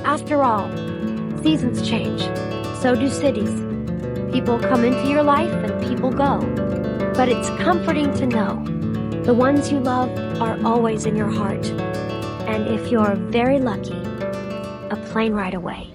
After all, seasons change. So do cities. People come into your life and people go. But it's comforting to know the ones you love are always in your heart. And if you're very lucky, a plane ride away.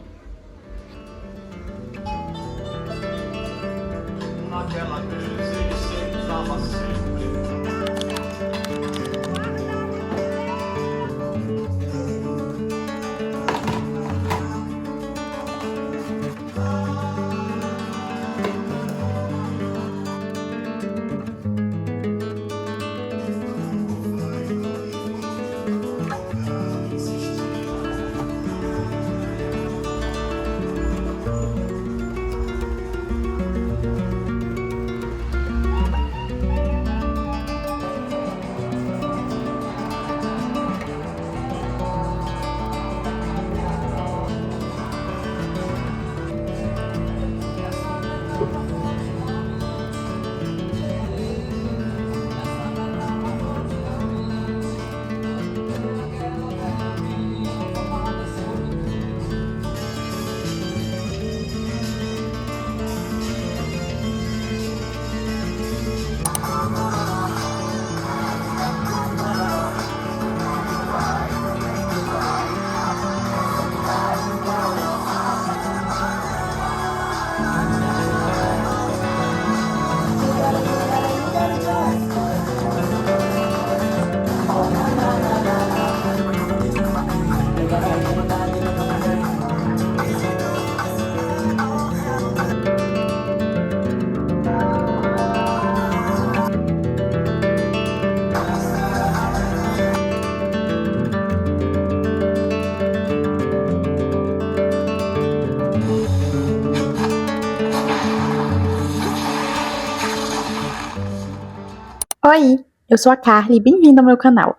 Oi, eu sou a Carly e bem-vinda ao meu canal.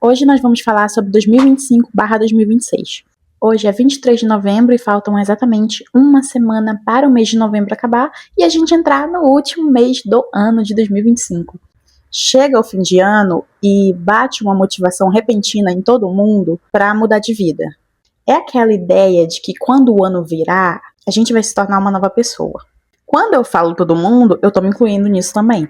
Hoje nós vamos falar sobre 2025/2026. Hoje é 23 de novembro e faltam exatamente uma semana para o mês de novembro acabar e a gente entrar no último mês do ano de 2025. Chega o fim de ano e bate uma motivação repentina em todo mundo para mudar de vida. É aquela ideia de que quando o ano virar, a gente vai se tornar uma nova pessoa. Quando eu falo todo mundo, eu tô me incluindo nisso também.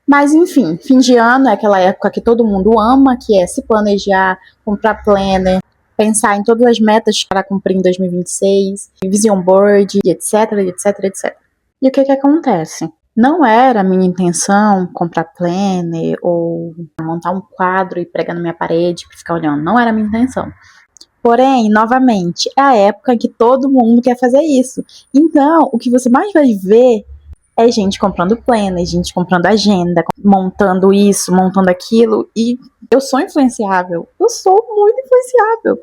Mas enfim, fim de ano é aquela época que todo mundo ama, que é se planejar, comprar planner, pensar em todas as metas para cumprir em 2026, vision board, etc, etc, etc. E o que acontece? Não era a minha intenção comprar planner ou montar um quadro e pregar na minha parede para ficar olhando. Não era a minha intenção. Porém, novamente, é a época em que todo mundo quer fazer isso. Então, o que você mais vai ver é gente comprando planner, gente comprando agenda, montando isso, montando aquilo. E eu sou influenciável. Eu sou muito influenciável.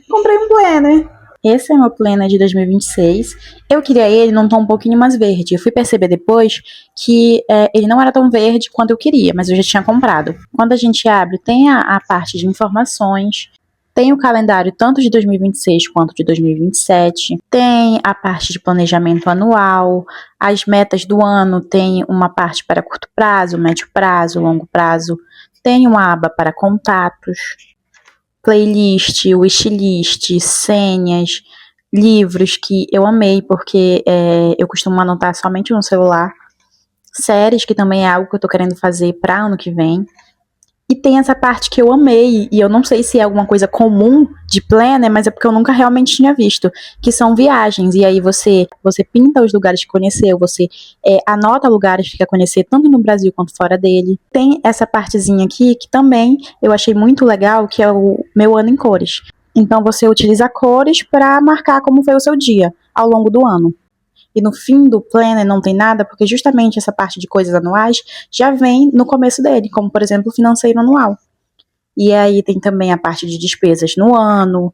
Comprei um planner. Esse é meu planner de 2026. Eu queria ele num tom um pouquinho mais verde. Eu fui perceber depois que ele não era tão verde quanto eu queria, mas eu já tinha comprado. Quando a gente abre, tem a parte de informações. Tem o calendário tanto de 2026 quanto de 2027, tem a parte de planejamento anual, as metas do ano, tem uma parte para curto prazo, médio prazo, longo prazo, tem uma aba para contatos, playlist, wishlist, senhas, livros que eu amei porque eu costumo anotar somente no celular, séries que também é algo que eu tô querendo fazer para ano que vem. E tem essa parte que eu amei, e eu não sei se é alguma coisa comum de planner, mas é porque eu nunca realmente tinha visto, que são viagens. E aí você pinta os lugares que conheceu, você anota lugares que quer conhecer, tanto no Brasil quanto fora dele. Tem essa partezinha aqui que também eu achei muito legal, que é o meu ano em cores. Então você utiliza cores para marcar como foi o seu dia ao longo do ano. E no fim do planner não tem nada, porque justamente essa parte de coisas anuais já vem no começo dele, como por exemplo o financeiro anual. E aí tem também a parte de despesas no ano,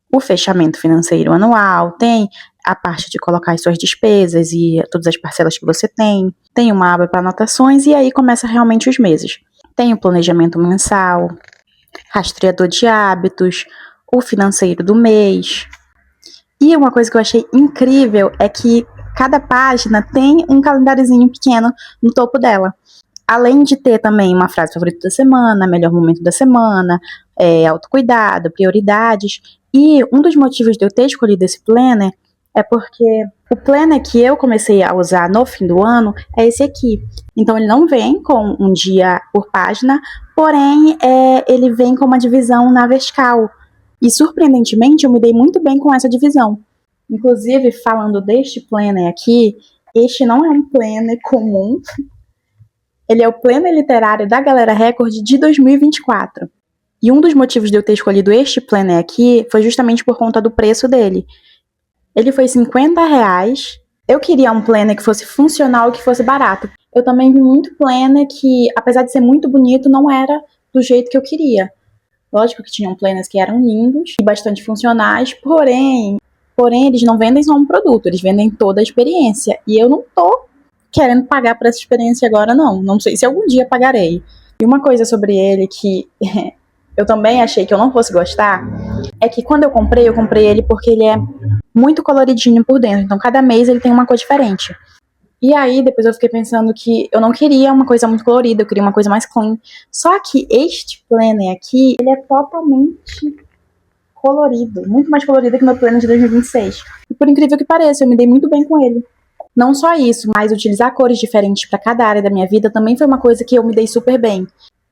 o fechamento financeiro anual, tem a parte de colocar as suas despesas e todas as parcelas que você tem uma aba para anotações e aí começa realmente os meses. Tem o planejamento mensal, rastreador de hábitos, o financeiro do mês. E uma coisa que eu achei incrível é que cada página tem um calendáriozinho pequeno no topo dela. Além de ter também uma frase favorita da semana, melhor momento da semana, autocuidado, prioridades, E um dos motivos de eu ter escolhido esse planner é porque o planner que eu comecei a usar no fim do ano é esse aqui. Então ele não vem com um dia por página, porém ele vem com uma divisão na vertical. E surpreendentemente eu me dei muito bem com essa divisão. Inclusive, falando deste planner aqui, este não é um planner comum. Ele é o planner literário da Galera Record de 2024. E um dos motivos de eu ter escolhido este planner aqui foi justamente por conta do preço dele. Ele foi R$50. Eu queria um planner que fosse funcional e que fosse barato. Eu também vi muito planner que, apesar de ser muito bonito, não era do jeito que eu queria. Lógico que tinham planners que eram lindos e bastante funcionais, porém eles não vendem só um produto, eles vendem toda a experiência. E eu não tô querendo pagar por essa experiência agora, não. Não sei se algum dia pagarei. E uma coisa sobre ele que eu também achei que eu não fosse gostar é que quando eu comprei ele porque ele é muito coloridinho por dentro. Então cada mês ele tem uma cor diferente. E aí depois eu fiquei pensando que eu não queria uma coisa muito colorida, eu queria uma coisa mais clean. Só que este planner aqui, ele é totalmente colorido, muito mais colorido que o meu planner de 2026. E por incrível que pareça, eu me dei muito bem com ele. Não só isso, mas utilizar cores diferentes para cada área da minha vida também foi uma coisa que eu me dei super bem.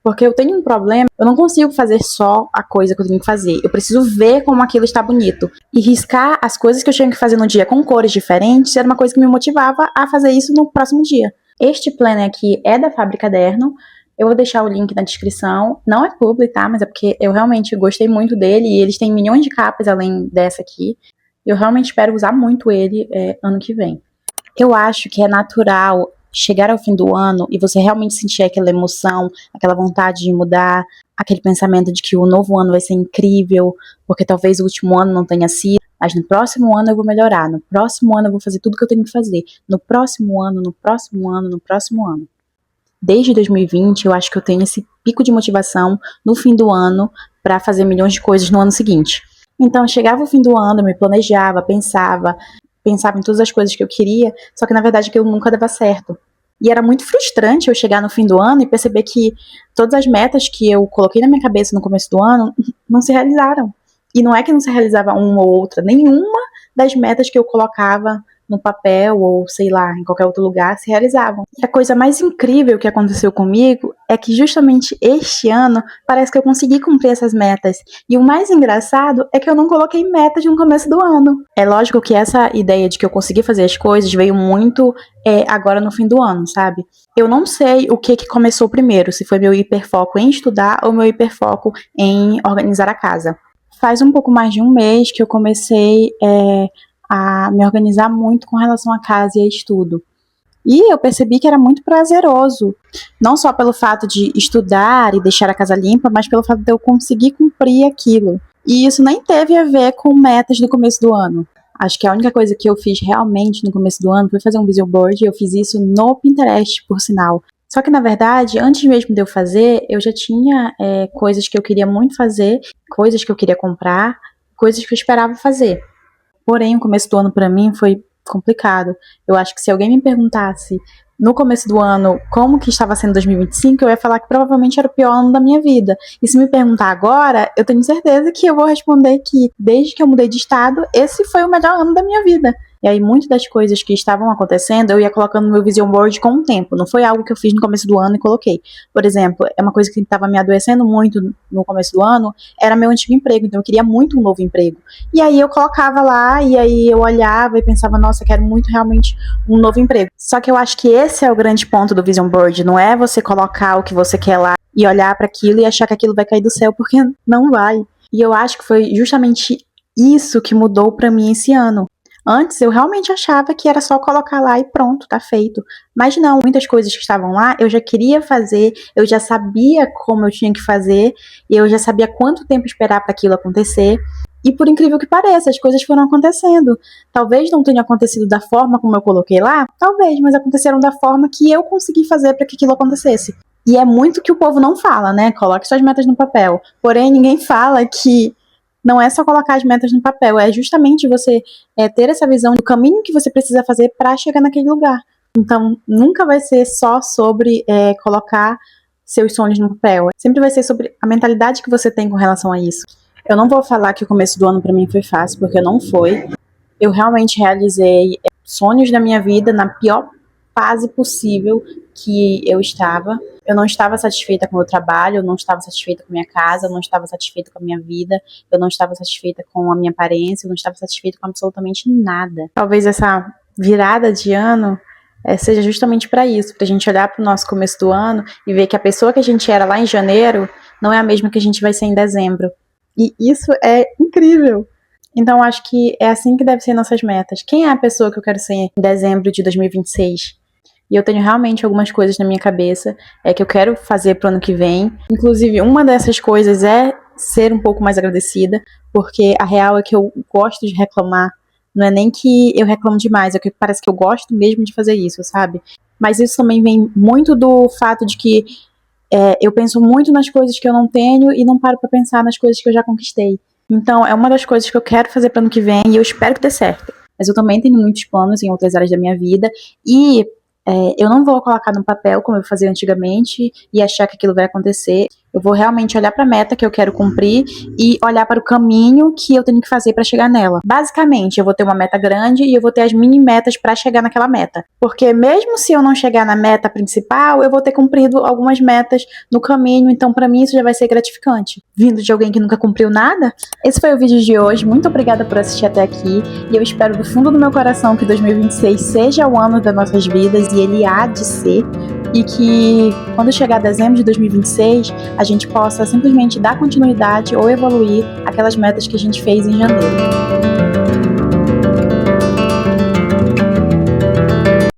Porque eu tenho um problema, eu não consigo fazer só a coisa que eu tenho que fazer. Eu preciso ver como aquilo está bonito. E riscar as coisas que eu tinha que fazer no dia com cores diferentes era uma coisa que me motivava a fazer isso no próximo dia. Este planner aqui é da Fábrica Caderno. Eu vou deixar o link na descrição. Não é publi, tá? Mas é porque eu realmente gostei muito dele. E eles têm milhões de capas além dessa aqui. Eu realmente espero usar muito ele ano que vem. Eu acho que é natural chegar ao fim do ano e você realmente sentir aquela emoção, aquela vontade de mudar, aquele pensamento de que o novo ano vai ser incrível, porque talvez o último ano não tenha sido, mas no próximo ano eu vou melhorar, no próximo ano eu vou fazer tudo que eu tenho que fazer, no próximo ano, no próximo ano, no próximo ano. Desde 2020 eu acho que eu tenho esse pico de motivação no fim do ano para fazer milhões de coisas no ano seguinte. Então chegava o fim do ano, eu me planejava, pensava em todas as coisas que eu queria, só que na verdade aquilo nunca dava certo. E era muito frustrante eu chegar no fim do ano e perceber que todas as metas que eu coloquei na minha cabeça no começo do ano não se realizaram. E não é que não se realizava uma ou outra, nenhuma das metas que eu colocava no papel ou, sei lá, em qualquer outro lugar se realizavam. E a coisa mais incrível que aconteceu comigo é que justamente este ano parece que eu consegui cumprir essas metas. E o mais engraçado é que eu não coloquei metas no começo do ano. É lógico que essa ideia de que eu consegui fazer as coisas veio muito agora no fim do ano, sabe? Eu não sei o que começou primeiro, se foi meu hiperfoco em estudar ou meu hiperfoco em organizar a casa. Faz um pouco mais de um mês que eu comecei a me organizar muito com relação à casa e a estudo. E eu percebi que era muito prazeroso, não só pelo fato de estudar e deixar a casa limpa, mas pelo fato de eu conseguir cumprir aquilo. E isso nem teve a ver com metas no começo do ano. Acho que a única coisa que eu fiz realmente no começo do ano foi fazer um vision board, e eu fiz isso no Pinterest, por sinal. Só que, na verdade, antes mesmo de eu fazer, eu já tinha coisas que eu queria muito fazer, coisas que eu queria comprar, coisas que eu esperava fazer. Porém, o começo do ano pra mim foi complicado. Eu acho que se alguém me perguntasse no começo do ano como que estava sendo 2025, eu ia falar que provavelmente era o pior ano da minha vida. E se me perguntar agora, eu tenho certeza que eu vou responder que desde que eu mudei de estado, esse foi o melhor ano da minha vida. E aí, muitas das coisas que estavam acontecendo, eu ia colocando no meu vision board com o tempo. Não foi algo que eu fiz no começo do ano e coloquei. Por exemplo, é uma coisa que estava me adoecendo muito no começo do ano, era meu antigo emprego. Então, eu queria muito um novo emprego. E aí, eu colocava lá, e aí eu olhava e pensava, nossa, eu quero muito realmente um novo emprego. Só que eu acho que esse é o grande ponto do vision board. Não é você colocar o que você quer lá e olhar para aquilo e achar que aquilo vai cair do céu, porque não vai. E eu acho que foi justamente isso que mudou para mim esse ano. Antes eu realmente achava que era só colocar lá e pronto, tá feito. Mas não, muitas coisas que estavam lá eu já queria fazer, eu já sabia como eu tinha que fazer, e eu já sabia quanto tempo esperar para aquilo acontecer. E por incrível que pareça, as coisas foram acontecendo. Talvez não tenha acontecido da forma como eu coloquei lá, talvez, mas aconteceram da forma que eu consegui fazer para que aquilo acontecesse. E é muito que o povo não fala, né? Coloque suas metas no papel. Porém, ninguém fala que não é só colocar as metas no papel, é justamente você ter essa visão do caminho que você precisa fazer para chegar naquele lugar. Então, nunca vai ser só sobre colocar seus sonhos no papel. Sempre vai ser sobre a mentalidade que você tem com relação a isso. Eu não vou falar que o começo do ano pra mim foi fácil, porque não foi. Eu realmente realizei sonhos da minha vida na pior fase possível que eu estava. Eu não estava satisfeita com o meu trabalho, eu não estava satisfeita com a minha casa, eu não estava satisfeita com a minha vida, eu não estava satisfeita com a minha aparência, eu não estava satisfeita com absolutamente nada. Talvez essa virada de ano seja justamente para isso, pra gente olhar pro nosso começo do ano e ver que a pessoa que a gente era lá em janeiro não é a mesma que a gente vai ser em dezembro. E isso é incrível. Então, acho que é assim que devem ser nossas metas. Quem é a pessoa que eu quero ser em dezembro de 2026? E eu tenho realmente algumas coisas na minha cabeça que eu quero fazer pro ano que vem. Inclusive, uma dessas coisas é ser um pouco mais agradecida, porque a real é que eu gosto de reclamar. Não é nem que eu reclamo demais, é que parece que eu gosto mesmo de fazer isso, sabe? Mas isso também vem muito do fato de que eu penso muito nas coisas que eu não tenho e não paro pra pensar nas coisas que eu já conquistei. Então, é uma das coisas que eu quero fazer pro ano que vem e eu espero que dê certo. Mas eu também tenho muitos planos em outras áreas da minha vida e eu não vou colocar no papel como eu fazia antigamente e achar que aquilo vai acontecer. Eu vou realmente olhar para a meta que eu quero cumprir e olhar para o caminho que eu tenho que fazer para chegar nela. Basicamente, eu vou ter uma meta grande e eu vou ter as mini metas para chegar naquela meta. Porque mesmo se eu não chegar na meta principal, eu vou ter cumprido algumas metas no caminho, então para mim isso já vai ser gratificante. Vindo de alguém que nunca cumpriu nada, esse foi o vídeo de hoje. Muito obrigada por assistir até aqui e eu espero do fundo do meu coração que 2026 seja o ano das nossas vidas e ele há de ser. E que quando chegar dezembro de 2026, a gente possa simplesmente dar continuidade ou evoluir aquelas metas que a gente fez em janeiro.